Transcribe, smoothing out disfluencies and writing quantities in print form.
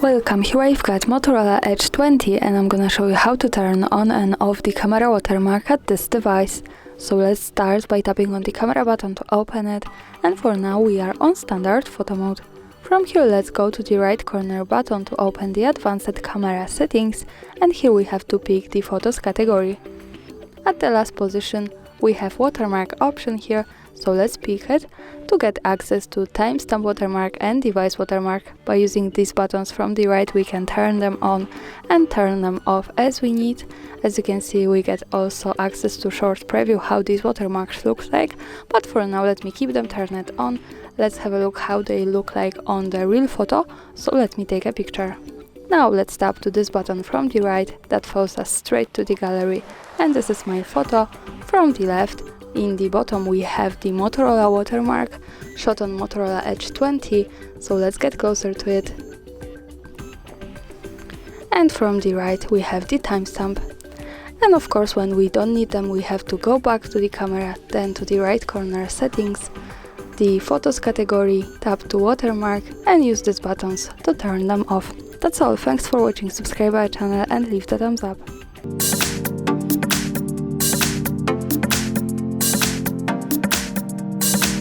Welcome, here I've got Motorola Edge 20 and I'm gonna show you how to turn on and off the camera watermark at this device. So let's start by tapping on the camera button to open it, and for now we are on standard photo mode. From here let's go to the right corner button to open the advanced camera settings, and here we have to pick the photos category. At the last position we have watermark option here, so let's pick it to get access to timestamp watermark and device watermark. By using these buttons from the right we can turn them on and turn them off as we need. As you can see, we get also access to short preview how these watermarks look like, but for now let me keep them turned on. Let's have a look how they look like on the real photo, so let me take a picture. Now let's tap to this button from the right that follows us straight to the gallery, and this is my photo. From the left, in the bottom we have the Motorola watermark shot on Motorola Edge 20, so let's get closer to it. And from the right we have the timestamp. And of course when we don't need them we have to go back to the camera, then to the right corner settings, the photos category, tap to watermark and use these buttons to turn them off. That's all, thanks for watching, subscribe our channel and leave the thumbs up.